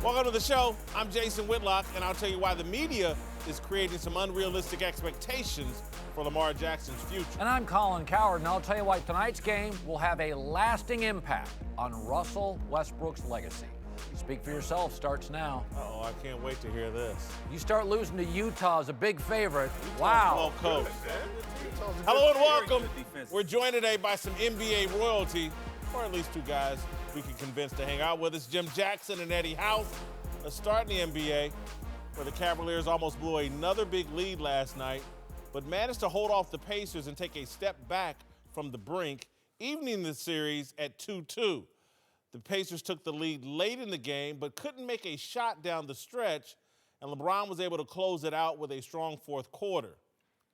Welcome to the show. I'm Jason Whitlock, and I'll tell you why the media is creating some unrealistic expectations for Lamar Jackson's future. And I'm Colin Cowherd, and I'll tell you why tonight's game will have a lasting impact on Russell Westbrook's legacy. Speak for yourself starts now. Uh-oh, I can't wait to hear this. You start losing to Utah as a big favorite. Wow. Well, coach. Hello and welcome. We're joined today by some NBA royalty, or at least two guys we can convince to hang out with us. Jim Jackson and Eddie House. Let's start in the NBA, where the Cavaliers almost blew another big lead last night, but managed to hold off the Pacers and take a step back from the brink, evening the series at 2-2. The Pacers took the lead late in the game, but couldn't make a shot down the stretch, and LeBron was able to close it out with a strong fourth quarter.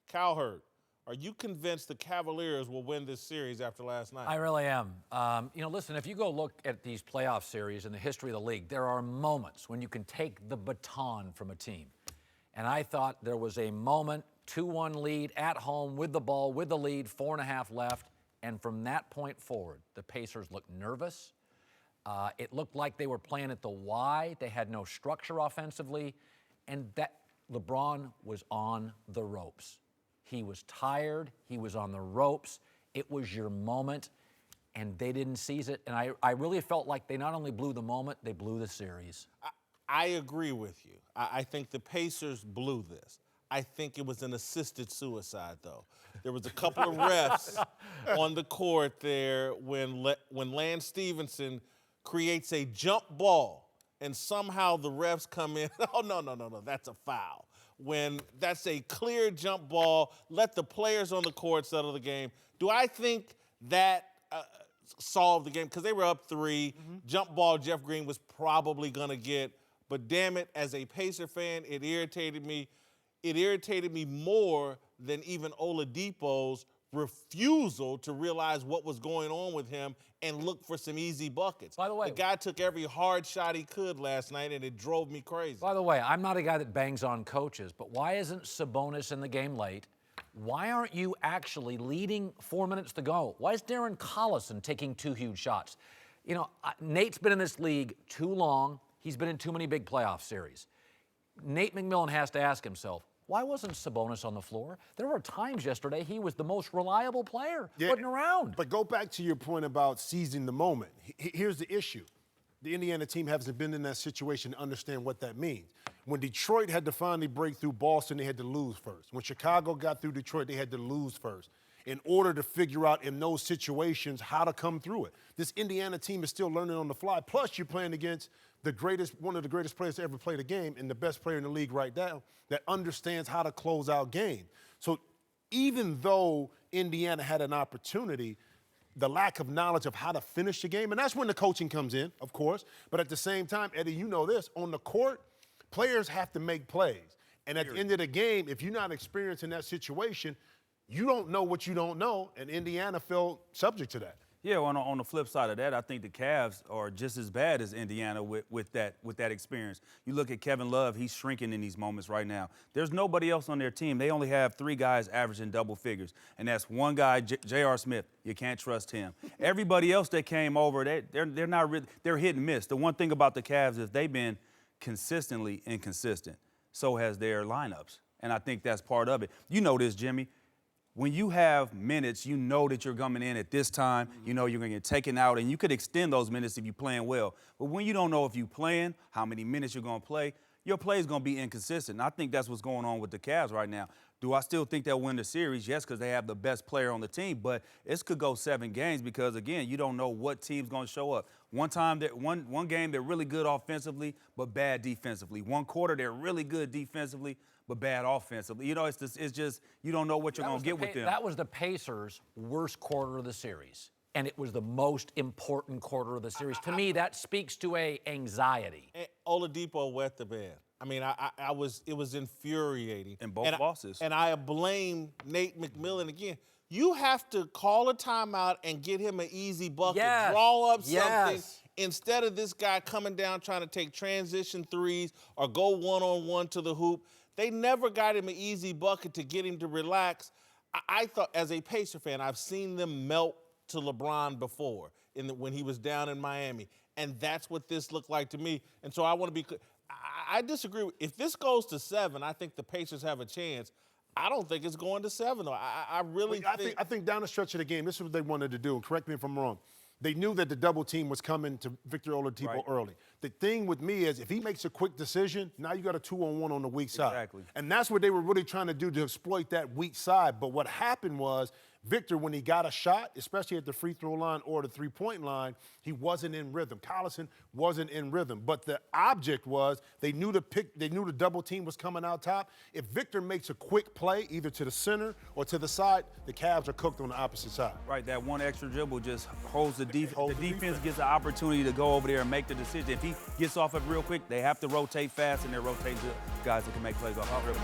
Cowherd, are you convinced the Cavaliers will win this series after last night? I really am. Listen, if you go look at these playoff series in the history of the league, there are moments when you can take the baton from a team. And I thought there was a moment, 2-1 lead at home with the ball, with the lead, 4.5 left. And from that point forward, the Pacers looked nervous. It looked like they were playing at the Y. They had no structure offensively. And that LeBron was on the ropes. He was tired. He was on the ropes. It was your moment, and they didn't seize it. And I really felt like they not only blew the moment, they blew the series. I agree with you. I think the Pacers blew this. I think it was an assisted suicide, though. There was a couple of refs on the court there when Lance Stevenson creates a jump ball, and somehow the refs come in. Oh, no, that's a foul. When that's a clear jump ball, let the players on the court settle the game. Do I think that solved the game? Because they were up 3. Jump ball Jeff Green was probably going to get. But damn it, as a Pacer fan, it irritated me. It irritated me more than even Oladipo's refusal to realize what was going on with him and look for some easy buckets. By the way, the guy took every hard shot he could last night, and it drove me crazy. By the way, I'm not a guy that bangs on coaches, but why isn't Sabonis in the game late? Why aren't you actually leading 4 minutes to go? Why is Darren Collison taking 2 huge shots? You know, Nate's been in this league too long. He's been in too many big playoff series. Nate McMillan has to ask himself, why wasn't Sabonis on the floor? There were times yesterday he was the most reliable player, putting around. But go back to your point about seizing the moment. Here's the issue. The Indiana team hasn't been in that situation to understand what that means. When Detroit had to finally break through Boston, they had to lose first. When Chicago got through Detroit, they had to lose first in order to figure out in those situations how to come through it. This Indiana team is still learning on the fly. Plus, you're playing against one of the greatest players to ever play the game and the best player in the league right now that understands how to close out games. So even though Indiana had an opportunity, the lack of knowledge of how to finish the game, and that's when the coaching comes in, of course, but at the same time, Eddie, you know this, on the court, players have to make plays. And at the end of the game, if you're not experienced in that situation, you don't know what you don't know, and Indiana felt subject to that. Yeah, on the flip side of that, I think the Cavs are just as bad as Indiana with that experience. You look at Kevin Love, he's shrinking in these moments right now. There's nobody else on their team. They only have 3 guys averaging double figures, and that's one guy, J.R. Smith. You can't trust him. Everybody else that came over, they're not really, they're hit and miss. The one thing about the Cavs is they've been consistently inconsistent. So has their lineups, and I think that's part of it. You know this, Jimmy. When you have minutes, you know that you're coming in at this time. You know you're going to get taken out, and you could extend those minutes if you're playing well. But when you don't know if you're playing, how many minutes you're going to play, your play is going to be inconsistent. And I think that's what's going on with the Cavs right now. Do I still think they'll win the series? Yes, because they have the best player on the team. But it could go 7 games because, again, you don't know what team's going to show up. One game, they're really good offensively, but bad defensively. One quarter, they're really good defensively, but bad offensively. You know, it's just you don't know what you're going to get with them. That was the Pacers' worst quarter of the series, and it was the most important quarter of the series. To me, that speaks to anxiety. Oladipo wet the bed. I mean, it was infuriating. And both losses. And I blame Nate McMillan again. You have to call a timeout and get him an easy bucket, draw up something, instead of this guy coming down trying to take transition threes or go one-on-one to the hoop. They never got him an easy bucket to get him to relax. I thought, as a Pacer fan, I've seen them melt to LeBron before when he was down in Miami. And that's what this looked like to me. And so I want to be I disagree. If this goes to 7, I think the Pacers have a chance. I don't think it's going to 7, though. I really think. I think down the stretch of the game, this is what they wanted to do. And correct me if I'm wrong. They knew that the double team was coming to Victor Oladipo early. The thing with me is if he makes a quick decision, now you got a 2-on-1 on the weak side. Exactly. And that's what they were really trying to do to exploit that weak side. But what happened was Victor, when he got a shot, especially at the free throw line or the three-point line, he wasn't in rhythm. Collison wasn't in rhythm. But the object was they knew the double team was coming out top. If Victor makes a quick play, either to the center or to the side, the Cavs are cooked on the opposite side. Right, that one extra dribble just holds the defense. The defense gets the opportunity to go over there and make the decision. If he gets off it real quick, they have to rotate fast, and they rotate the guys that can make plays off the dribble.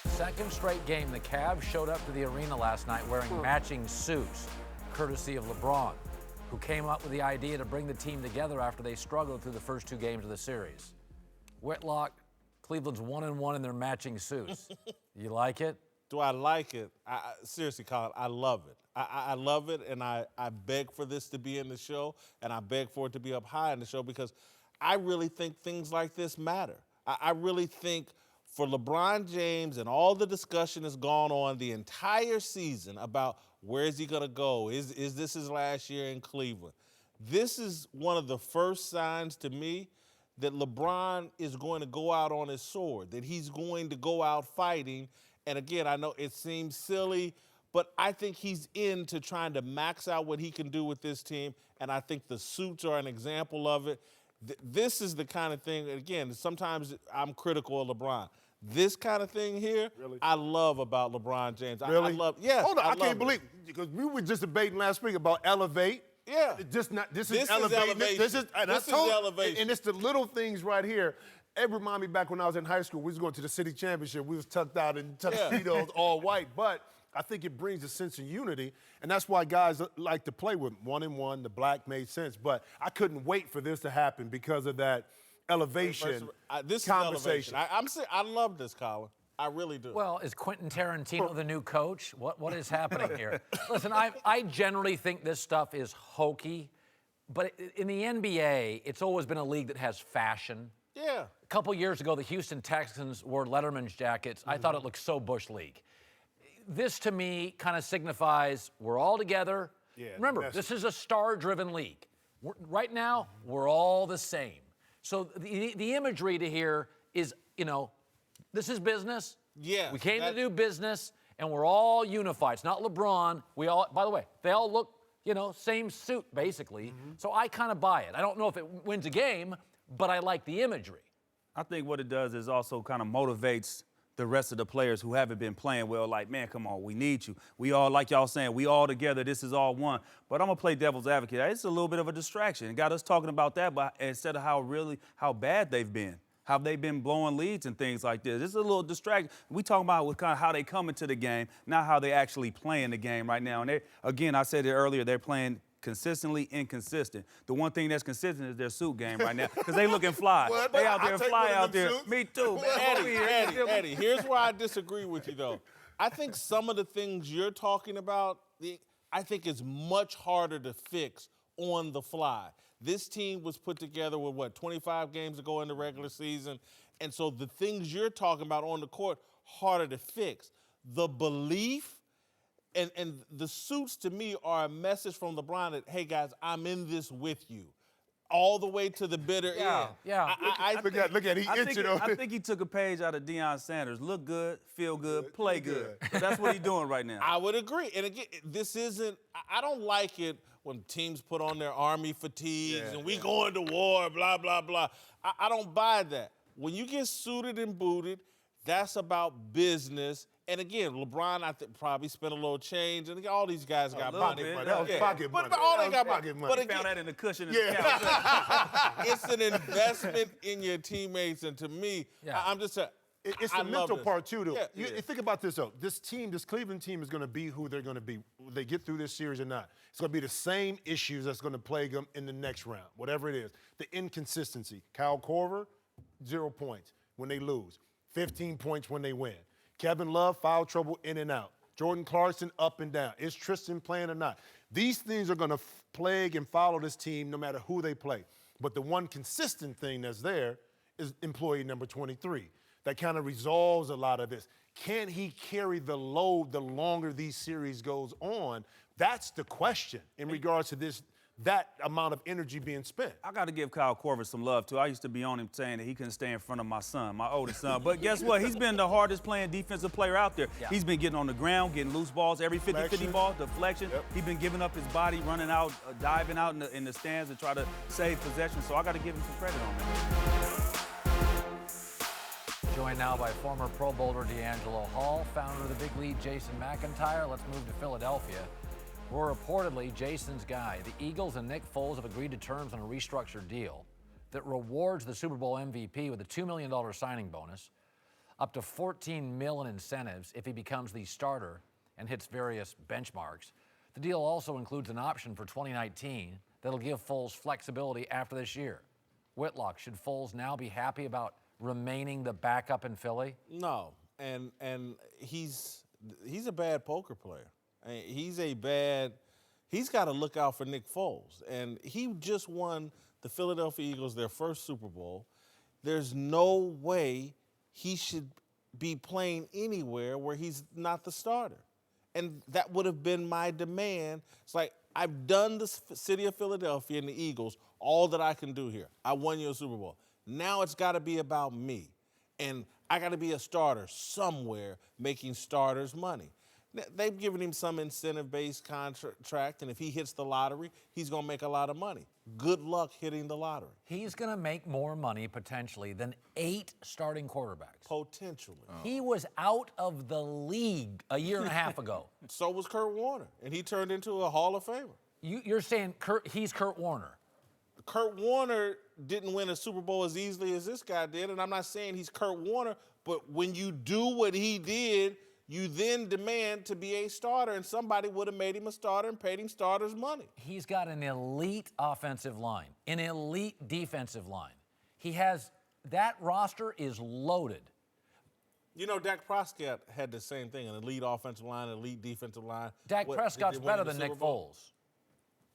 Second straight game, the Cavs showed up to the arena last night wearing matching suits, courtesy of LeBron, who came up with the idea to bring the team together after they struggled through the first 2 games of the series. Whitlock, Cleveland's 1-1 in their matching suits. You like it? Do I like it? Seriously, Colin, I love it. I love it, and I beg for this to be in the show, and I beg for it to be up high in the show because I really think things like this matter. I really think for LeBron James and all the discussion has gone on the entire season about where is he going to go? Is this his last year in Cleveland? This is one of the first signs to me that LeBron is going to go out on his sword, that he's going to go out fighting. And again, I know it seems silly, but I think he's into trying to max out what he can do with this team, and I think the suits are an example of it. This is the kind of thing, again, sometimes I'm critical of LeBron. This kind of thing here, I love about LeBron James. Really? I love, yes. Hold on, I can't it. believe, because we were just debating last week about elevate. Yeah. This is elevation. elevation. This is elevation. And it's the little things right here. It reminded me back when I was in high school, we was going to the city championship. We was tucked out in tuxedos, all white. But I think it brings a sense of unity, and that's why guys like to play with 1-1. The black made sense. But I couldn't wait for this to happen because of that elevation This conversation. is elevation. I love this, Colin. I really do. Well, is Quentin Tarantino the new coach? What is happening here? Listen, I generally think this stuff is hokey, but in the NBA, it's always been a league that has fashion. Yeah. A couple years ago, the Houston Texans wore Letterman's jackets. I thought it looked so Bush League. This, to me, kind of signifies we're all together. Yeah, Remember, this is a star-driven league. Right now, we're all the same. So the imagery to here is, this is business. Yeah. We came to do business, and we're all unified. It's not LeBron. We all, by the way, they all look, same suit, basically. So I kind of buy it. I don't know if it wins a game, but I like the imagery. I think what it does is also kind of motivates the rest of the players who haven't been playing well, like, man, come on, we need you. We all, like y'all saying, we all together, this is all one. But I'm going to play devil's advocate. It's a little bit of a distraction. It got us talking about that, but instead of how bad they've been, how they've been blowing leads and things like this. It's a little distraction. We talking about with kind of how they come into the game, not how they actually play in the game right now. And again, I said it earlier, they're playing consistently inconsistent. The one thing that's consistent is their suit game right now because they looking fly. They out there fly out there. Suits. Me too. Man. Eddie, here's where I disagree with you, though. I think some of the things you're talking about, I think it's much harder to fix on the fly. This team was put together with, 25 games to go in the regular season. And so the things you're talking about on the court, harder to fix. The belief and the suits, to me, are a message from LeBron that, hey, guys, I'm in this with you. All the way to the bitter end. Yeah. Look at he itching on I think he took a page out of Deion Sanders. Look good, feel good, play good. So that's what he's doing right now. I would agree. And again, this isn't, I don't like it when teams put on their army fatigues and we going to war, blah, blah, blah. I don't buy that. When you get suited and booted, that's about business. And again, LeBron, I think, probably spent a little change, and all these guys got money. That was pocket money. But all they got pocket money. money. But He found that in the cushion. it's an investment in your teammates, and to me, I'm just saying. It's the mental part, too, though. Yeah. You think about this, though. This Cleveland team is going to be who they're going to be. Whether they get through this series or not. It's going to be the same issues that's going to plague them in the next round, whatever it is. The inconsistency. Kyle Korver, 0 points when they lose. 15 points when they win. Kevin Love, foul trouble in and out. Jordan Clarkson up and down. Is Tristan playing or not? These things are going to plague and follow this team no matter who they play. But the one consistent thing that's there is employee number 23. That kind of resolves a lot of this. Can he carry the load the longer these series goes on? That's the question in regards to that amount of energy being spent. I got to give Kyle Korver some love, too. I used to be on him saying that he couldn't stay in front of my son, my oldest son. But guess what? He's been the hardest playing defensive player out there. Yeah. He's been getting on the ground, getting loose balls, every 50-50 ball, deflection. Yep. He's been giving up his body, running out, diving out in the stands to try to save possession. So I got to give him some credit on that. Joined now by former Pro Bowler D'Angelo Hall, founder of the Big Lead, Jason McIntyre. Let's move to Philadelphia, where reportedly Jason's guy, the Eagles and Nick Foles, have agreed to terms on a restructured deal that rewards the Super Bowl MVP with a $2 million signing bonus, up to $14 million in incentives if he becomes the starter and hits various benchmarks. The deal also includes an option for 2019 that'll give Foles flexibility after this year. Whitlock, should Foles now be happy about remaining the backup in Philly? No, and he's a bad poker player. I mean, he's got to look out for Nick Foles. And he just won the Philadelphia Eagles their first Super Bowl. There's no way he should be playing anywhere where he's not the starter. And that would have been my demand. It's like, I've done the city of Philadelphia and the Eagles all that I can do here. I won you a Super Bowl. Now it's got to be about me. And I got to be a starter somewhere making starters money. They've given him some incentive-based contract, and if he hits the lottery, he's going to make a lot of money. Good luck hitting the lottery. He's going to make more money potentially than 8 starting quarterbacks. Potentially. He was out of the league a year and a half ago. So was Kurt Warner, and he turned into a Hall of Famer. You're saying he's Kurt Warner. Kurt Warner didn't win a Super Bowl as easily as this guy did, and I'm not saying he's Kurt Warner, but when you do what he did, you then demand to be a starter, and somebody would have made him a starter and paid him starters money. He's got an elite offensive line, an elite defensive line. That roster is loaded. You know, Dak Prescott had the same thing, an elite offensive line, an elite defensive line. Dak Prescott's better than Nick Foles.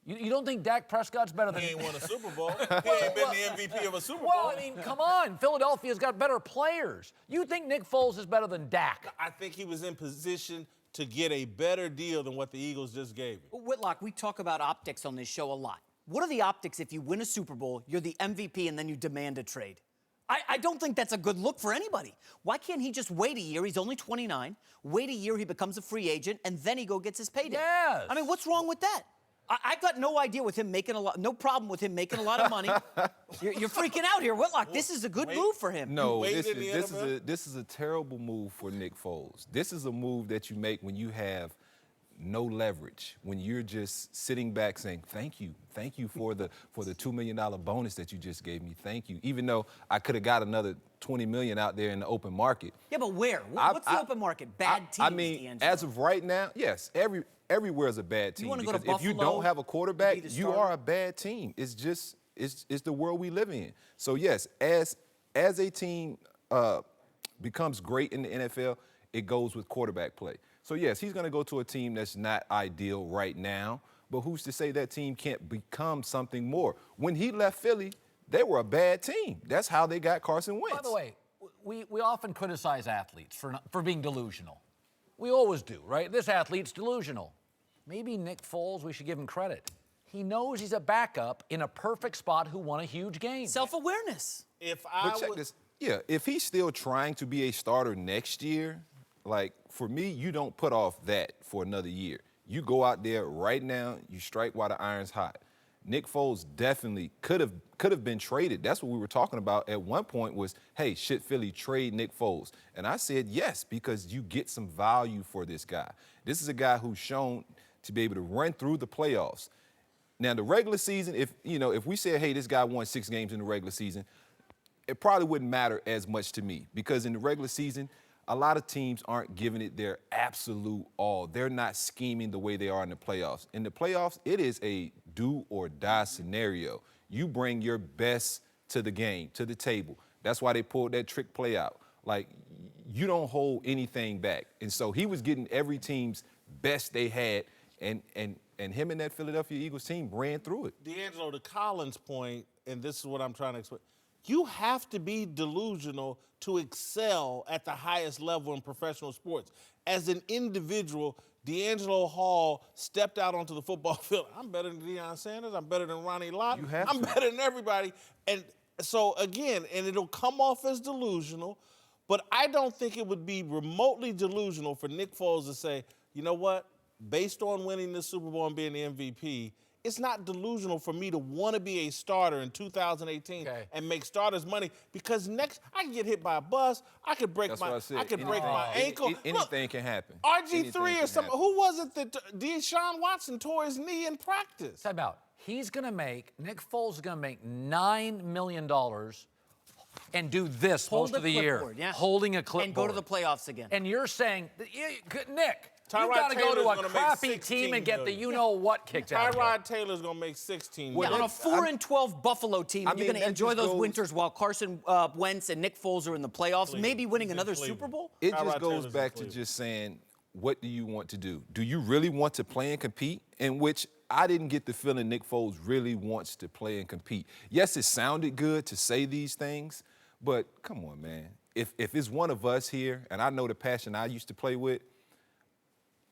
You don't think Dak Prescott's better than... He ain't won a Super Bowl. He ain't been the MVP of a Super Bowl. Well, I mean, come on. Philadelphia's got better players. You think Nick Foles is better than Dak? I think he was in position to get a better deal than what the Eagles just gave him. Whitlock, we talk about optics on this show a lot. What are the optics if you win a Super Bowl, you're the MVP, and then you demand a trade? I don't think that's a good look for anybody. Why can't he just wait a year? He's only 29. Wait a year, he becomes a free agent, and then he gets his payday. Yes. I mean, what's wrong with that? I've got no idea with him making no problem with him making a lot of money. You're freaking out here, Whitlock. This is a good move for him. No, this is a terrible move for Nick Foles. This is a move that you make when you have no leverage, when you're just sitting back saying, thank you for the $2 million bonus that you just gave me. Thank you. Even though I could have got another $20 million out there in the open market. Yeah, but where? What's the open market? Bad teams, I mean, as of right now, yes, everywhere is a bad team. You want to go to because if you Buffalo, don't have a quarterback, be the you starter? are a bad team. It's just it's the world we live in. So yes, as a team becomes great in the NFL, it goes with quarterback play. So yes, he's going to go to a team that's not ideal right now, but who's to say that team can't become something more? When he left Philly, they were a bad team. That's how they got Carson Wentz. By the way, we often criticize athletes for being delusional. We always do, right? This athlete's delusional. Maybe Nick Foles, we should give him credit. He knows he's a backup in a perfect spot who won a huge game. Self-awareness. But check this. Yeah, if he's still trying to be a starter next year, like, for me, you don't put off that for another year. You go out there right now, you strike while the iron's hot. Nick Foles definitely could have been traded. That's what we were talking about at one point was, hey, should Philly trade Nick Foles? And I said yes, because you get some value for this guy. This is a guy who's shown to be able to run through the playoffs. Now, the regular season, if we said, hey, this guy won 6 games in the regular season, it probably wouldn't matter as much to me because in the regular season, a lot of teams aren't giving it their absolute all. They're not scheming the way they are in the playoffs. In the playoffs, it is a do-or-die scenario. You bring your best to the game, to the table. That's why they pulled that trick play out. Like, you don't hold anything back. And so he was getting every team's best they had, and him and that Philadelphia Eagles team ran through it. D'Angelo, to Colin's point, and this is what I'm trying to explain, you have to be delusional to excel at the highest level in professional sports. As an individual, D'Angelo Hall stepped out onto the football field. I'm better than Deion Sanders. I'm better than Ronnie Lott. I'm better than everybody. And so, again, and it'll come off as delusional, but I don't think it would be remotely delusional for Nick Foles to say, you know what, based on winning this Super Bowl and being the MVP, it's not delusional for me to want to be a starter in 2018 and make starters money, because next I can get hit by a bus, I could break my ankle. Anything can happen. RG3 or something. Who was it that Deshaun Watson tore his knee in practice? Time out. Nick Foles is going to make $9 million and do this most of the year. Yeah. Holding a clipboard. And go to the playoffs again. And you're saying, Nick, you Tyrod got to go to Taylor's a gonna crappy make team and $16 get the million. you-know-what kicked out of you. Tyrod Taylor's going to make $16 million. On a 4-12 Buffalo team, you're going to that enjoy just those goes- winters while Carson Wentz and Nick Foles are in the playoffs, maybe winning another Super Bowl? It Tyrod just goes Taylor's in back to Cleveland. just saying, what do you want to do? Do you really want to play and compete? In which I didn't get the feeling Nick Foles really wants to play and compete. Yes, it sounded good to say these things, but come on, man. If it's one of us here, and I know the passion I used to play with,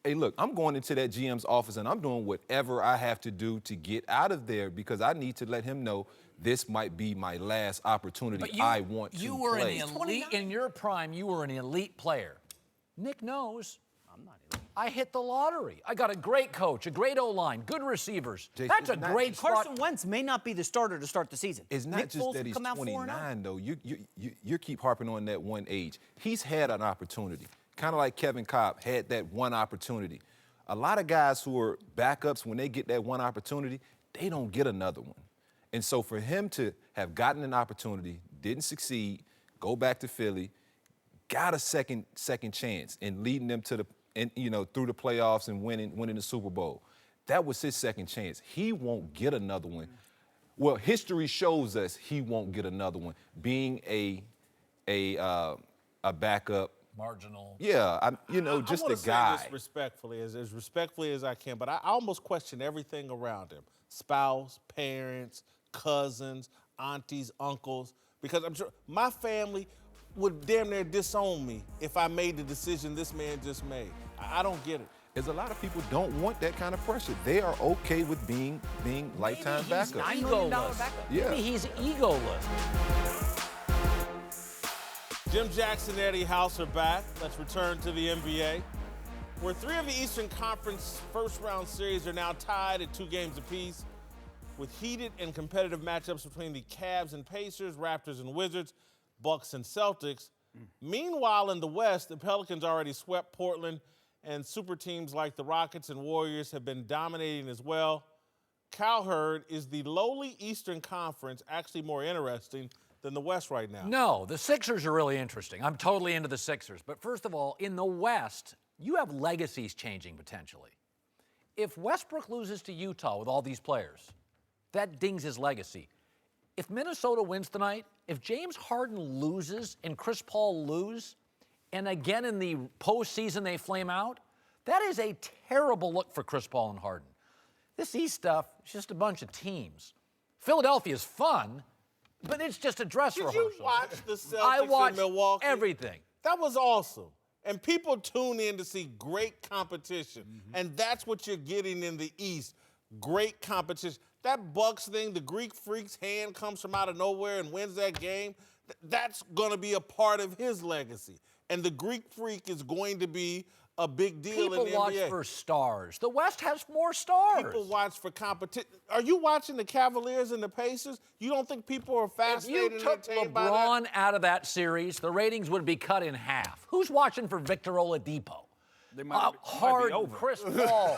hey, look, I'm going into that GM's office and I'm doing whatever I have to do to get out of there, because I need to let him know this might be my last opportunity I want to You were play. an elite, in your prime, you were an elite player. Nick knows. I'm not elite. I hit the lottery. I got a great coach, a great O-line, good receivers. Jason, That's a it's not great just- spot. Carson Wentz may not be the starter to start the season. It's not Nick just Foles that could he's come out 29, though. You keep harping on that one age. He's had an opportunity, kind of like Kevin Cobb had that one opportunity. A lot of guys who are backups, when they get that one opportunity, they don't get another one. And so for him to have gotten an opportunity, didn't succeed, go back to Philly, got a second chance in leading them to through the playoffs and winning the Super Bowl. That was his second chance. He won't get another one. Well, history shows us he won't get another one. Being a backup, Marginal. I just wanna a guy. say this respectfully as I can, but I almost question everything around him: spouse, parents, cousins, aunties, uncles, because I'm sure my family would damn near disown me if I made the decision this man just made. I don't get it. Is a lot of people don't want that kind of pressure. They are okay with being lifetime Maybe he's backups. $9 million egoless. backup. Yeah. Maybe he's egoless. Jim Jackson and Eddie House are back. Let's return to the NBA, where 3 of the Eastern Conference first-round series are now tied at 2 games apiece, with heated and competitive matchups between the Cavs and Pacers, Raptors and Wizards, Bucks and Celtics. Meanwhile, in the West, the Pelicans already swept Portland, and super teams like the Rockets and Warriors have been dominating as well. Cowherd, is the lowly Eastern Conference actually more interesting than the West right now? No, the Sixers are really interesting. I'm totally into the Sixers. But first of all, in the West, you have legacies changing potentially. If Westbrook loses to Utah with all these players, that dings his legacy. If Minnesota wins tonight, if James Harden loses and Chris Paul lose, and again in the postseason they flame out, that is a terrible look for Chris Paul and Harden. This East stuff is just a bunch of teams. Philadelphia is fun, but it's just a dress Did rehearsal. you watch the Celtics I watched in Milwaukee? everything. That was awesome. And people tune in to see great competition. And that's what you're getting in the East. Great competition. That Bucks thing, the Greek Freak's hand comes from out of nowhere and wins that game. That's going to be a part of his legacy. And the Greek Freak is going to be a big deal People in the watch NBA. for stars. The West has more stars. People watch for competition. Are you watching the Cavaliers and the Pacers? You don't think people are If fascinated you and took entertained by that? LeBron out of that series, the ratings would be cut in half. Who's watching for Victor Oladipo? They might be Hard over. Chris Paul.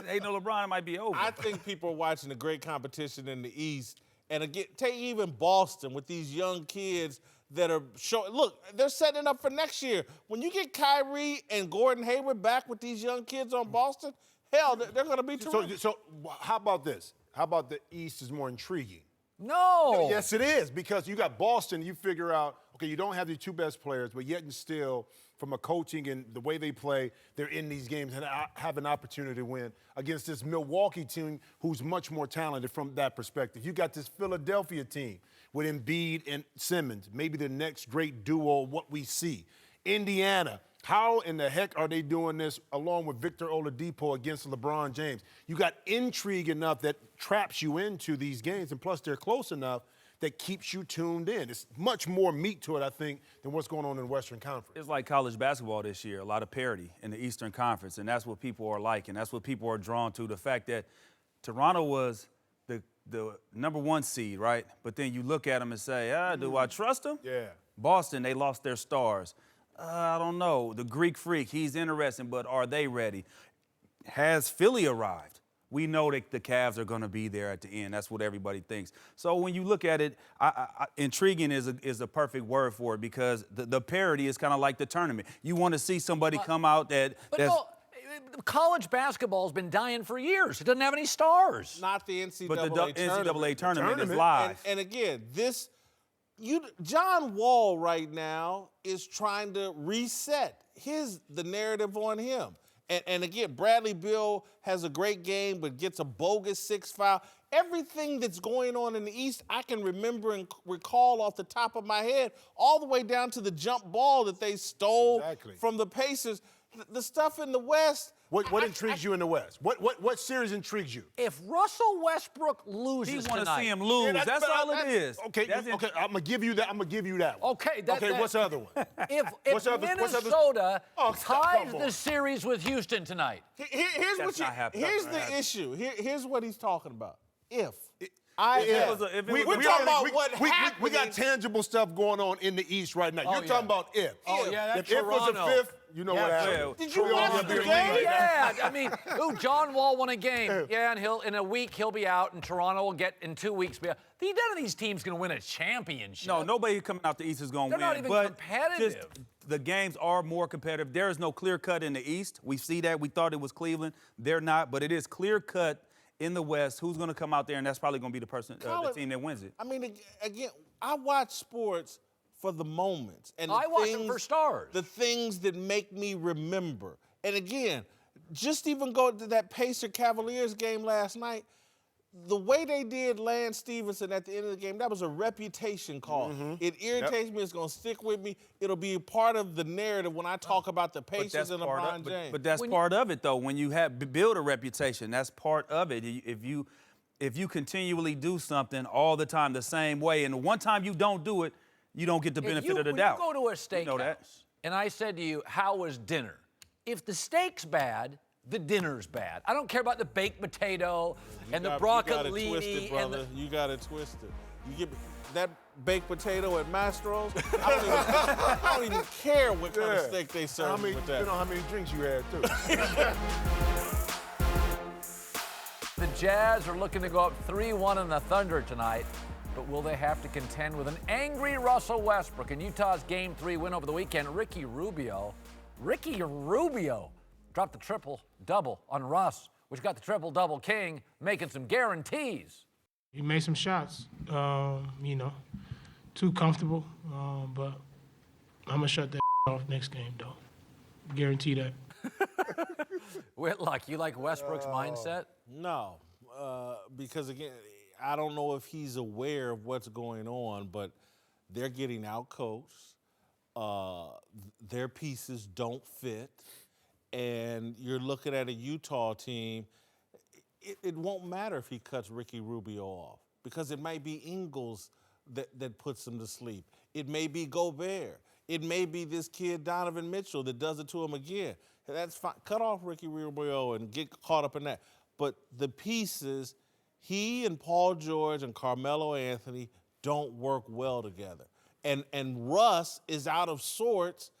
Ain't no LeBron, it might be over. I think people are watching the great competition in the East. And again, take even Boston with these young kids that are showing. Look, they're setting it up for next year. When you get Kyrie and Gordon Hayward back with these young kids on Boston, hell, they're going to be terrific. So how about this? How about the East is more intriguing? No. Yes, it is, because you got Boston, you figure out, okay, you don't have the two best players, but yet and still, from a coaching and the way they play, they're in these games and have an opportunity to win against this Milwaukee team who's much more talented from that perspective. You got this Philadelphia team with Embiid and Simmons, maybe the next great duo, what we see. Indiana, how in the heck are they doing this along with Victor Oladipo against LeBron James? You got intrigue enough that traps you into these games, and plus they're close enough that keeps you tuned in. It's much more meat to it, I think, than what's going on in the Western Conference. It's like college basketball this year, a lot of parity in the Eastern Conference, and that's what people are liking. That's what people are drawn to, the fact that Toronto was the number 1 seed, right? But then you look at them and say, do I trust them? Yeah. Boston, they lost their stars. I don't know. The Greek Freak, he's interesting, but are they ready? Has Philly arrived? We know that the Cavs are going to be there at the end. That's what everybody thinks. So when you look at it, intriguing is a perfect word for it, because the parity is kind of like the tournament. You want to see somebody come out that's... No, college basketball has been dying for years. It doesn't have any stars. Not the NCAA But the tournament. NCAA tournament is live. And again, John Wall right now is trying to reset the narrative on him. And again, Bradley Beal has a great game, but gets a bogus 6 foul. Everything that's going on in the East, I can remember and recall off the top of my head, all the way down to the jump ball that they stole from the Pacers. The stuff in the West. What intrigues you in the West? What series intrigues you? If Russell Westbrook loses He want to tonight, see him lose. Yeah, that's all it is. Okay, I'm gonna give you that. I'm gonna give you that one. Okay, what's the other one? If What's the other- Minnesota Oh, ties come the on. series with Houston tonight, Here's That's not happening. Here's the issue. Here's what he's talking about. We're We talking about what we happened. got tangible stuff going on in the East right now. You're talking about if. Oh, yeah, that's If it was a Toronto. fifth, you know what happened. Did you watch the game? yeah, I mean, John Wall won a game. Yeah, and in a week he'll be out, and Toronto will get in 2 weeks. None of these teams going to win a championship. No, nobody coming out the East is going to They're win. not even but competitive. just the games are more competitive. There is no clear cut in the East. We see that. We thought it was Cleveland. They're not, but it is clear cut in the West. Who's going to come out there, and that's probably going to be the team that wins it. I mean, again, I watch sports for the moments. And I watch them for stars. The things that make me remember. And again, just even go to that Pacer-Cavaliers game last night, the way they did Lance Stevenson at the end of the game, that was a reputation call. It irritates me. It's going to stick with me. It'll be a part of the narrative when I talk about the Pacers and LeBron James. But that's part of it, though. When you build a reputation, that's part of it. If you continually do something all the time the same way, and the one time you don't do it, you don't get the benefit of the doubt. When you go to a steakhouse, You know that. and I said to you, how was dinner? If the steak's bad, the dinner's bad. I don't care about the baked poteto and the broccolini. You got it twisted, brother. You got it twisted. You get that baked potato at Mastro's. I don't even care what kind of steak they serve with that. Depending on how many drinks you had, too. The Jazz are looking to go up 3-1 in the Thunder tonight, but will they have to contend with an angry Russell Westbrook? In Utah's Game 3 win over the weekend, Ricky Rubio dropped the triple-double on Russ, which got the triple-double king, making some guarantees. He made some shots, too comfortable, but I'm going to shut that off next game, though. Guarantee that. Whitlock, you like Westbrook's mindset? No, because again, I don't know if he's aware of what's going on, but they're getting outcoached. Their pieces don't fit. And you're looking at a Utah team, it won't matter if he cuts Ricky Rubio off, because it might be Ingles that puts him to sleep. It may be Gobert. It may be this kid Donovan Mitchell that does it to him again. That's fine. Cut off Ricky Rubio and get caught up in that. But the pieces, he and Paul George and Carmelo Anthony don't work well together. And Russ is out of sorts.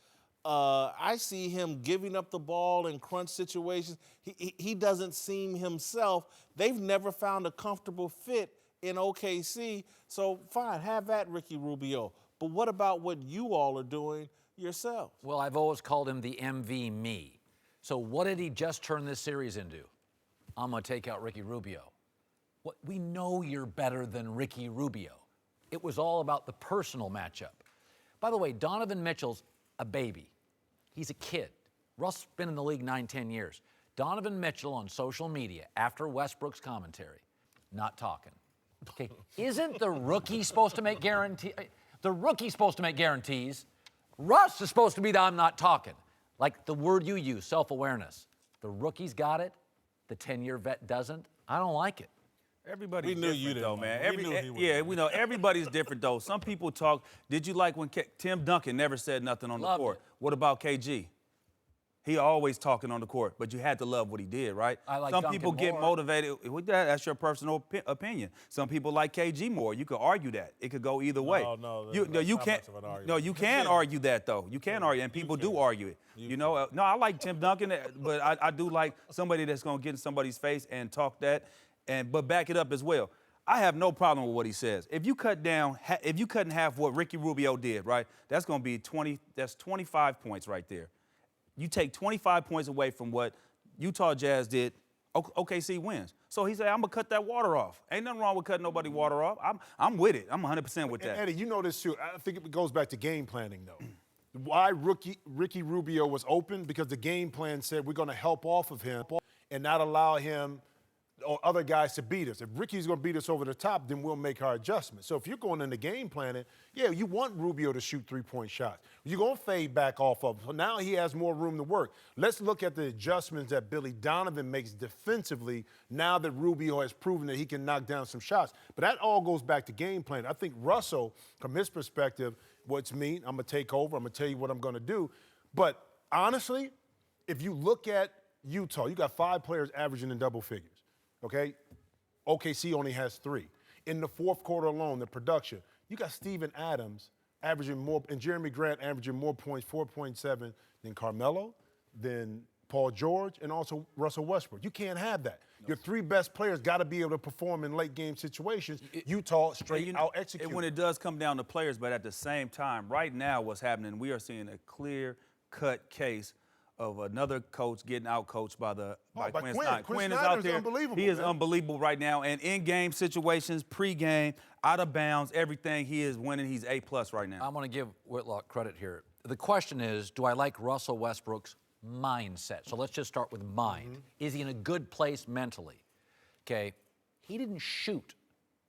I see him giving up the ball in crunch situations. He doesn't seem himself. They've never found a comfortable fit in OKC. So fine, have at Ricky Rubio. But what about what you all are doing yourselves? Well, I've always called him the MV me. So what did he just turn this series into? I'm going to take out Ricky Rubio. Well, we know you're better than Ricky Rubio. It was all about the personal matchup. By the way, Donovan Mitchell's a baby. He's a kid. Russ been in the league 9-10 years. Donovan Mitchell on social media after Westbrook's commentary, not talking. Okay, isn't the rookie supposed to make guarantees? The rookie's supposed to make guarantees. Russ is supposed to be the I'm not talking. Like the word you use, self-awareness. The rookie's got it. The 10-year vet doesn't. I don't like it. Everybody's We knew you different, though, didn't, man. Mike. We knew he was Yeah, different. we know everybody's different, though. Some people talk. Did you like when Tim Duncan never said nothing on the Loved court? it. What about KG? He always talking on the court, but you had to love what he did, right? I like Some Duncan people get more. motivated with that. That's your personal opinion. Some people like KG more. You could argue that. It could go either way. no, you that's not can't. much of an argument. No, you can argue that though. You can argue, and people do argue it. You know, no, I like Tim Duncan, but I do like somebody that's gonna get in somebody's face and talk that, but back it up as well. I have no problem with what he says. If you cut in half what Ricky Rubio did, right? That's gonna be 20. That's 25 points right there. You take 25 points away from what Utah Jazz did, OKC wins. So he said, I'm going to cut that water off. Ain't nothing wrong with cutting nobody water off. I'm with it. I'm 100% with that. Eddie, you know this too. I think it goes back to game planning, though. Why Ricky Rubio was open? Because the game plan said we're going to help off of him and not allow him or other guys to beat us. If Ricky's going to beat us over the top, then we'll make our adjustments. So if you're going into game planning, yeah, you want Rubio to shoot three-point shots. You're going to fade back off of him. So now he has more room to work. Let's look at the adjustments that Billy Donovan makes defensively now that Rubio has proven that he can knock down some shots. But that all goes back to game planning. I think Russell, from his perspective, what's me, I'm going to take over, I'm going to tell you what I'm going to do. But honestly, if you look at Utah, you got 5 players averaging in double figures. Okay? OKC only has 3. In the fourth quarter alone, the production, you got Steven Adams averaging more, and Jeremy Grant averaging more points, 4.7, than Carmelo, than Paul George, and also Russell Westbrook. You can't have that. Your 3 best players got to be able to perform in late game situations. Utah straight out execute. And when it does come down to players, but at the same time, right now what's happening, we are seeing a clear-cut case of another coach getting out-coached by Quinn Snyder. Quinn is Snyder out is there. unbelievable, He is man. unbelievable right now. And in-game situations, pre-game, out of bounds, everything, he is winning. He's A+ right now. I'm going to give Whitlock credit here. The question is, do I like Russell Westbrook's mindset? So let's just start with mind. Is he in a good place mentally? Okay, he didn't shoot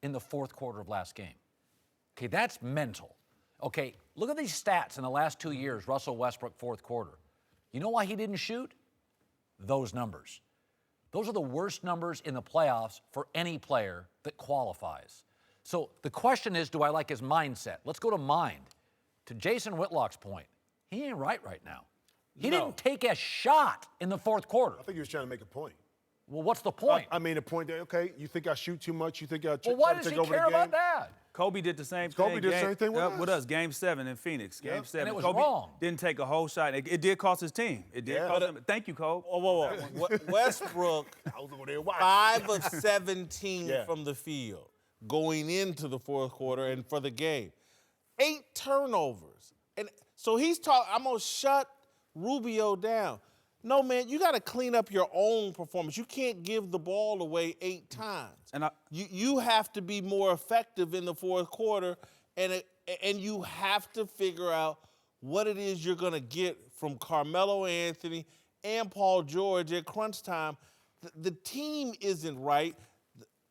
in the fourth quarter of last game. Okay, that's mental. Okay, look at these stats in the last 2 years, Russell Westbrook fourth quarter. You know why he didn't shoot? Those numbers. Those are the worst numbers in the playoffs for any player that qualifies. So the question is, do I like his mindset? Let's go to mind. To Jason Whitlock's point, he ain't right now. He didn't take a shot in the fourth quarter. I think he was trying to make a point. Well, what's the point? I mean, the point that, okay, you think I shoot too much, you think I Well, why try to does take he over the care game? about that? Kobe did the same thing. Kobe did the same thing with us. Game 7 in Phoenix. Game 7. And it was Kobe wrong. didn't take a whole shot. It did cost his team. It did cost him. Thank you, Kobe. Whoa. Westbrook, I was over there watching. 5 of 17 Yeah. from the field going into the fourth quarter and for the game. 8 turnovers. And so he's talking, I'm going to shut Rubio down. No, man, you got to clean up your own performance. You can't give the ball away 8 times. And you have to be more effective in the fourth quarter, and you have to figure out what it is you're going to get from Carmelo Anthony and Paul George at crunch time. The team isn't right.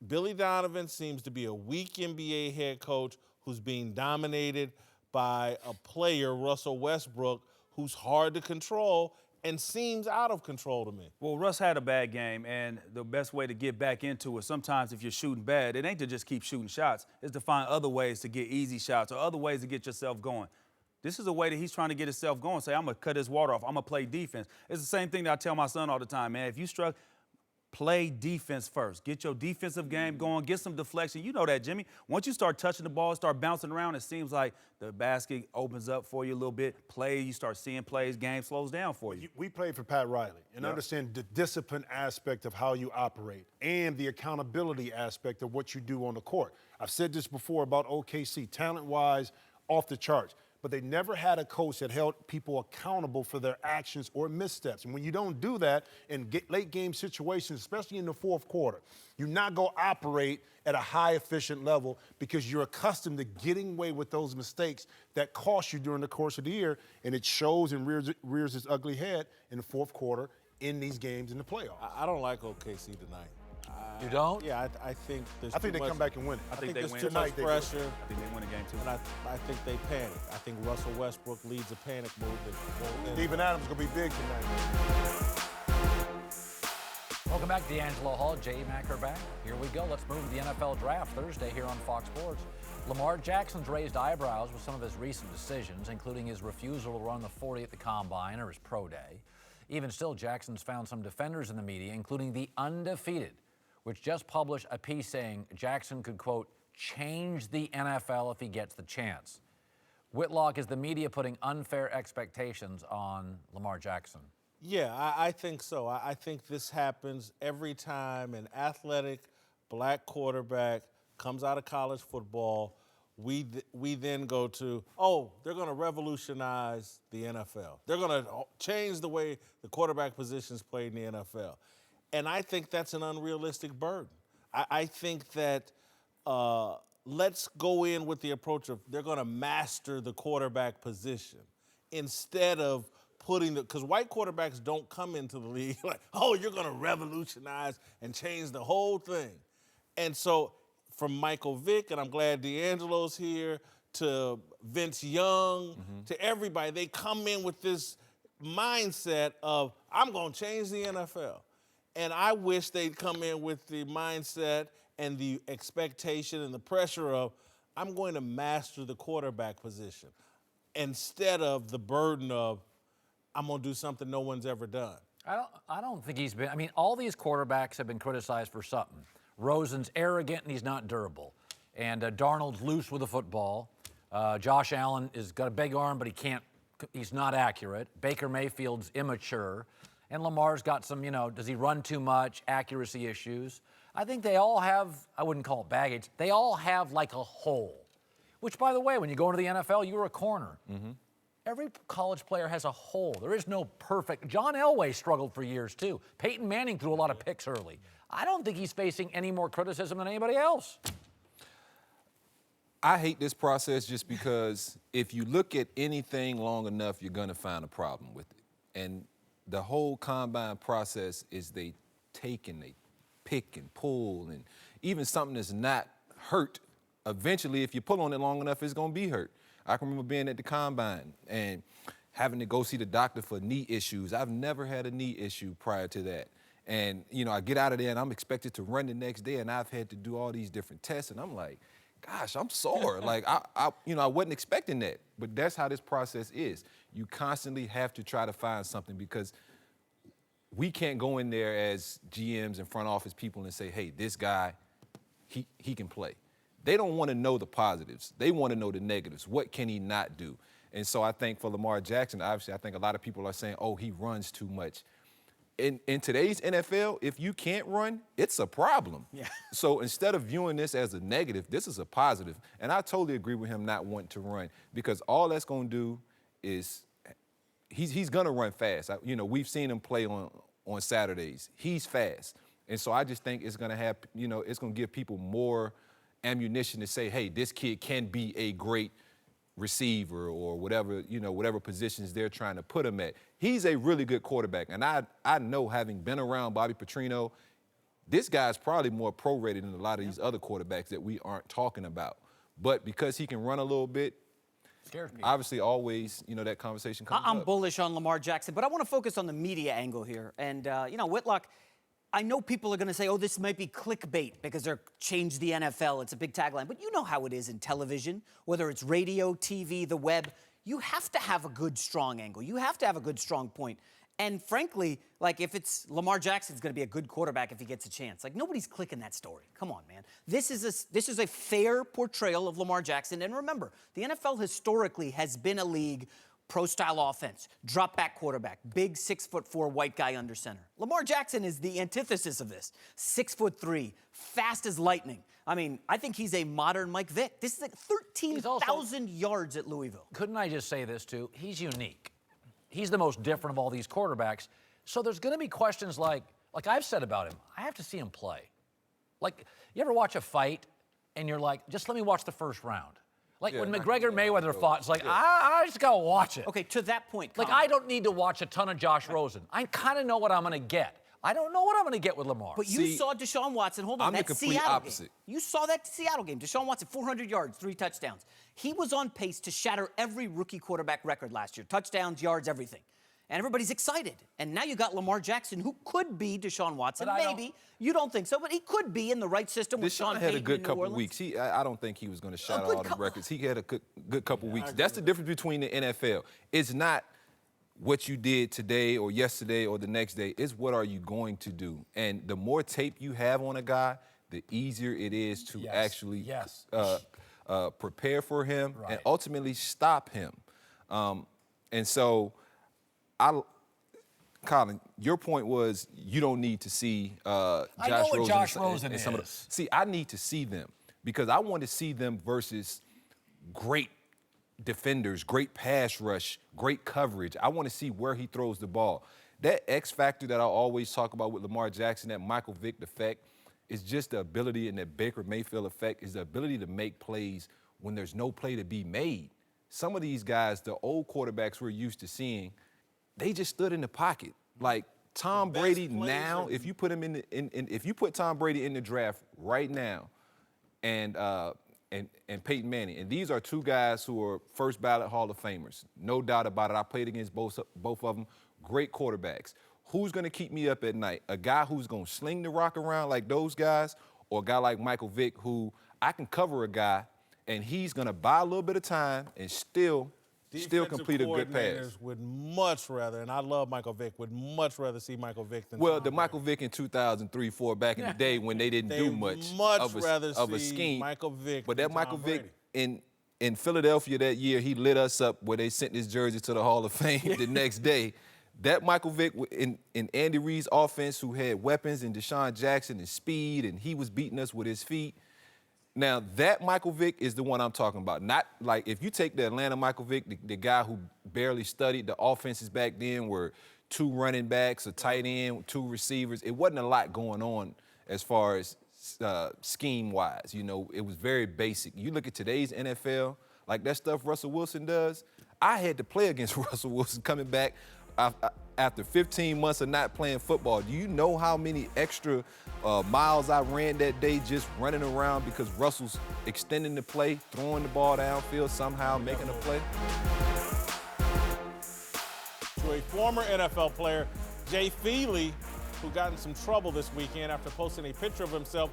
Billy Donovan seems to be a weak NBA head coach who's being dominated by a player, Russell Westbrook, who's hard to control and seems out of control to me. Well, Russ had a bad game, and the best way to get back into it, sometimes if you're shooting bad, it ain't to just keep shooting shots. It's to find other ways to get easy shots or other ways to get yourself going. This is a way that he's trying to get himself going. Say, I'm going to cut his water off. I'm going to play defense. It's the same thing that I tell my son all the time, man. If you struggle, play defense first. Get your defensive game going. Get some deflection. You know that, Jimmy. Once you start touching the ball, start bouncing around, it seems like the basket opens up for you a little bit. Play, you start seeing plays, game slows down for you. We played for Pat Riley and understand the discipline aspect of how you operate and the accountability aspect of what you do on the court. I've said this before about OKC, talent-wise, off the charts. but they never had a coach that held people accountable for their actions or missteps. And when you don't do that in late game situations, especially in the fourth quarter, you're not going to operate at a high efficient level because you're accustomed to getting away with those mistakes that cost you during the course of the year, and it shows and rears its ugly head in the fourth quarter in these games in the playoffs. I don't like OKC tonight. You don't? Yeah, I think there's I think too they much, come back and win it. I think they there's win too much tonight. pressure. I think they win a game too. And I think they panic. I think Russell Westbrook leads a panic move that won't end. Steven Adams going to be big tonight. Welcome back, D'Angelo Hall, J. Macker back. Here we go. Let's move to the NFL Draft Thursday here on Fox Sports. Lamar Jackson's raised eyebrows with some of his recent decisions, including his refusal to run the 40 at the Combine or his pro day. Even still, Jackson's found some defenders in the media, including the Undefeated, which just published a piece saying Jackson could, quote, change the NFL if he gets the chance. Whitlock, is the media putting unfair expectations on Lamar Jackson? Yeah, I think so. I think this happens every time an athletic black quarterback comes out of college football. We then go to, oh, they're going to revolutionize the NFL. They're going to change the way the quarterback position is played in the NFL. And I think that's an unrealistic burden. I think that let's go in with the approach of they're going to master the quarterback position instead of putting because white quarterbacks don't come into the league like, oh, you're going to revolutionize and change the whole thing. And so from Michael Vick, and I'm glad D'Angelo's here, to Vince Young, to everybody, they come in with this mindset of, I'm going to change the NFL. And I wish they'd come in with the mindset and the expectation and the pressure of, I'm going to master the quarterback position instead of the burden of, I'm going to do something no one's ever done. I don't think he's been. I mean, all these quarterbacks have been criticized for something. Rosen's arrogant and he's not durable. And Darnold's loose with the football. Josh Allen has got a big arm, but he's not accurate. Baker Mayfield's immature. And Lamar's got some, does he run too much, accuracy issues. I think they all have, I wouldn't call it baggage, they all have like a hole. Which, by the way, when you go into the NFL, you're a corner. Every college player has a hole. There is no perfect. John Elway struggled for years, too. Peyton Manning threw a lot of picks early. I don't think he's facing any more criticism than anybody else. I hate this process just because if you look at anything long enough, you're going to find a problem with it. And the whole combine process is they take and they pick and pull, and even something that's not hurt, eventually, if you pull on it long enough, it's going to be hurt. I can remember being at the combine and having to go see the doctor for knee issues. I've never had a knee issue prior to that. And, I get out of there and I'm expected to run the next day, and I've had to do all these different tests, and I'm like, gosh, I'm sore. Like, I wasn't expecting that. But that's how this process is. You constantly have to try to find something because we can't go in there as GMs and front office people and say, hey, this guy, he can play. They don't want to know the positives. They want to know the negatives. What can he not do? And so I think for Lamar Jackson, obviously, I think a lot of people are saying, oh, he runs too much. In today's NFL, if you can't run, it's a problem. Yeah. So instead of viewing this as a negative, this is a positive. And I totally agree with him not wanting to run because all that's going to do is he's going to run fast. We've seen him play on Saturdays. He's fast. And so I just think it's going to have, it's going to give people more ammunition to say, hey, this kid can be a great receiver or whatever positions they're trying to put him at. He's a really good quarterback. And I know, having been around Bobby Petrino, this guy's probably more pro-rated than a lot of these other quarterbacks that we aren't talking about. But because he can run a little bit, scares me. Obviously always, that conversation comes up. I'm bullish on Lamar Jackson, but I want to focus on the media angle here. And, Whitlock, I know people are going to say, oh, this might be clickbait because they're changed the NFL. It's a big tagline. But you know how it is in television, whether it's radio, TV, the web. You have to have a good, strong angle. You have to have a good, strong point. And frankly, like if it's Lamar Jackson's going to be a good quarterback if he gets a chance. Like nobody's clicking that story. Come on, man. This is a fair portrayal of Lamar Jackson. And remember, the NFL historically has been a league pro-style offense, drop-back quarterback, big 6'4" white guy under center. Lamar Jackson is the antithesis of this. 6'3", fast as lightning. I mean, I think he's a modern Mike Vick. This is like 13,000 yards at Louisville. Couldn't I just say this, too? He's unique. He's the most different of all these quarterbacks. So there's going to be questions like I've said about him, I have to see him play. Like, you ever watch a fight and you're like, just let me watch the first round? Like when McGregor and Mayweather fought, it's like, I just got to watch it. Okay, to that point, Like, I don't need to watch a ton of Josh Rosen. I kind of know what I'm going to get. I don't know what I'm going to get with Lamar. But you saw Deshaun Watson. Hold on, I'm the that complete Seattle opposite. game. You saw that Seattle game. Deshaun Watson, 400 yards, 3 touchdowns. He was on pace to shatter every rookie quarterback record last year. Touchdowns, yards, everything. And everybody's excited. And now you got Lamar Jackson, who could be Deshaun Watson. Maybe. You don't think so, but he could be in the right system with Sean Deshaun Payton had a good in New couple Orleans. weeks. I don't think he was going to shatter good all the couple- records. He had a good couple weeks. That's the difference between the NFL. It's not what you did today or yesterday or the next day. It's what are you going to do. And the more tape you have on a guy, the easier it is to actually prepare for him and ultimately stop him. And so, Colin, your point was you don't need to see I know what Josh Rosen and is. some of the, see, I need to see them because I want to see them versus great defenders, great pass rush, great coverage. I want to see where he throws the ball. That X factor that I always talk about with Lamar Jackson, that Michael Vick effect, is just the ability, and that Baker Mayfield effect is the ability to make plays when there's no play to be made. Some of these guys, the old quarterbacks we're used to seeing, they just stood in the pocket. Like Tom Brady now, if you put him if you put Tom Brady in the draft right now, and Peyton Manning, and these are two guys who are first ballot Hall of Famers, no doubt about it. I played against both of them, great quarterbacks. Who's going to keep me up at night? A guy who's going to sling the rock around like those guys, or a guy like Michael Vick who I can cover a guy and he's going to buy a little bit of time and still complete a good pass. Coordinators would much rather, and I love Michael Vick, would much rather see Michael Vick than Well, Tom the Brady. Michael Vick in 2003-4 back in the day when they didn't do much of a scheme. Michael Vick But than that Michael Tom Vick Brady. in Philadelphia that year, he lit us up where they sent his jersey to the Hall of Fame the next day. That Michael Vick in Andy Reid's offense, who had weapons, and Deshaun Jackson and speed, and he was beating us with his feet. Now, that Michael Vick is the one I'm talking about. Not like if you take the Atlanta Michael Vick, the guy who barely studied, the offenses back then were 2 running backs, a tight end, 2 receivers. It wasn't a lot going on as far as scheme-wise. You know, it was very basic. You look at today's NFL, like that stuff Russell Wilson does, I had to play against Russell Wilson coming back after 15 months of not playing football. Do you know how many extra miles I ran that day just running around because Russell's extending the play, throwing the ball downfield, somehow making a play? To a former NFL player, Jay Feely, who got in some trouble this weekend after posting a picture of himself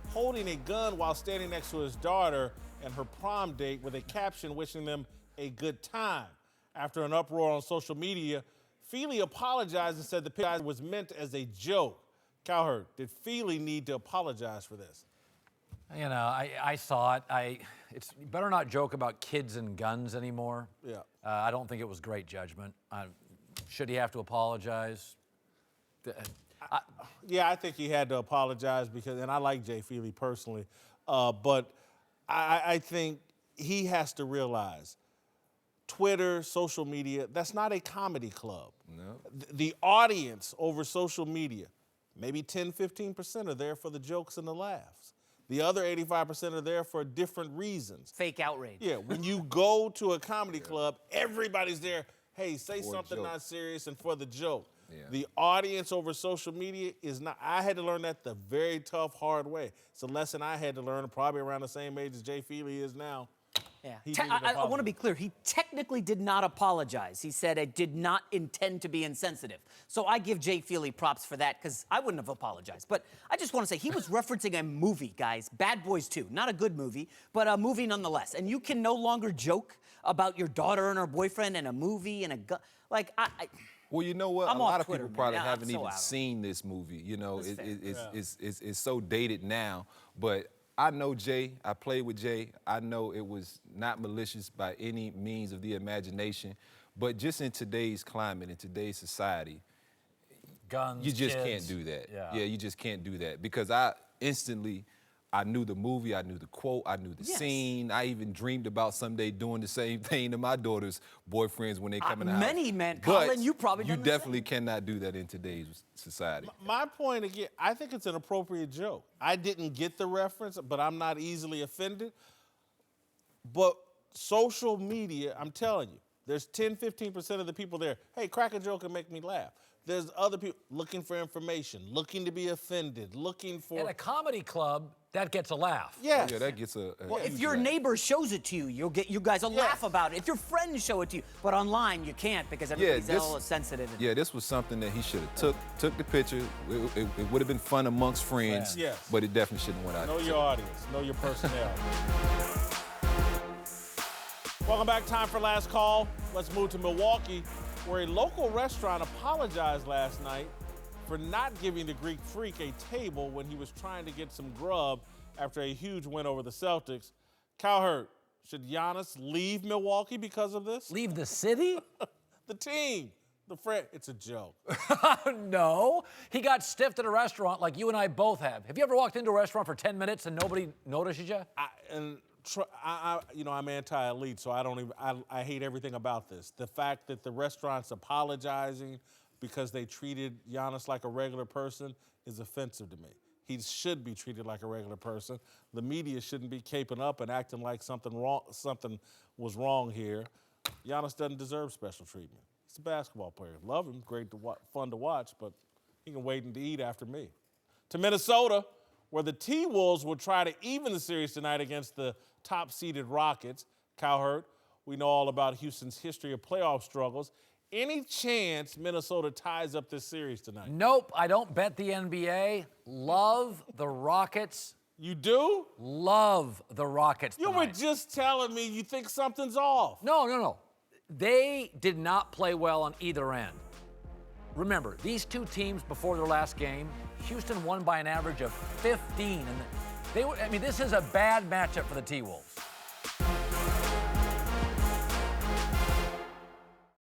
holding a gun while standing next to his daughter and her prom date with a caption wishing them a good time. After an uproar on social media, Feely apologized and said the picture was meant as a joke. Cowherd, did Feely need to apologize for this? You know, I saw it. It's you better not joke about kids and guns anymore. Yeah. I don't think it was great judgment. Should he have to apologize? Yeah, I think he had to apologize because, and I like Jay Feely personally, but I think he has to realize Twitter, social media, that's not a comedy club. No. The audience over social media, maybe 10, 15% are there for the jokes and the laughs. The other 85% are there for different reasons. Fake outrage. Yeah, when you go to a comedy club, everybody's there, hey, say For a something joke. not serious and for the joke. Yeah. The audience over social media is not, I had to learn that the very tough, hard way. It's a lesson I had to learn probably around the same age as Jay Feely is now. Yeah. He needed to I want to apologize. be clear. He technically did not apologize. He said it did not intend to be insensitive. So I give Jay Feely props for that because I wouldn't have apologized. But I just want to say he was referencing a movie, guys. Bad Boys 2. Not a good movie, but a movie nonetheless. And you can no longer joke about your daughter and her boyfriend and a movie and a gun. Like, Well, you know what? I'm a lot off of Twitter, people man. probably Yeah, haven't I'm so even out of it. seen this movie. You know, That's fair. it's so dated now. But I know Jay. I played with Jay. I know it was not malicious by any means of the imagination. But just in today's climate, in today's society, Guns, you just kids. can't do that. Yeah. You just can't do that. Because I knew the movie, I knew the quote, I knew the scene. I even dreamed about someday doing the same thing to my daughter's boyfriends when they come in the house. Many men, But Colin, you probably you done the definitely cannot do that in today's society. My point again, I think it's an appropriate joke. I didn't get the reference, but I'm not easily offended. But social media, I'm telling you, there's 10, 15% of the people there, hey, crack a joke and make me laugh. There's other people looking for information, looking to be offended, looking for... At a comedy club, that gets a laugh. Yes. Yeah, that gets a Well, if huge your laugh. neighbor shows it to you, you'll get you guys a laugh about it. If your friends show it to you, but online you can't because everybody's all sensitive. Yeah, this was something that he should have took the picture. It would have been fun amongst friends, Yes. but it definitely shouldn't have went out. Know your audience, know your personnel. Welcome back, time for last call. Let's move to Milwaukee, where a local restaurant apologized last night for not giving the Greek Freak a table when he was trying to get some grub after a huge win over the Celtics. Cowherd, should Giannis leave Milwaukee because of this? Leave the city? The team, the friend, it's a joke. No. He got stiffed at a restaurant like you and I both have. Have you ever walked into a restaurant for 10 minutes and nobody notices you? I'm anti-elite, so I hate everything about this. The fact that the restaurant's apologizing because they treated Giannis like a regular person is offensive to me. He should be treated like a regular person. The media shouldn't be caping up and acting like something was wrong here. Giannis doesn't deserve special treatment. He's a basketball player. Love him, great, fun to watch, but he can wait to eat after me. To Minnesota, where the T-Wolves will try to even the series tonight against the top-seeded Rockets. Cowherd, we know all about Houston's history of playoff struggles. Any chance Minnesota ties up this series tonight? Nope, I don't bet the NBA. Love the Rockets. You do? Love the Rockets You tonight. were just telling me you think something's off. No. They did not play well on either end. Remember, these two teams before their last game, Houston won by an average of 15. And this is a bad matchup for the T-Wolves.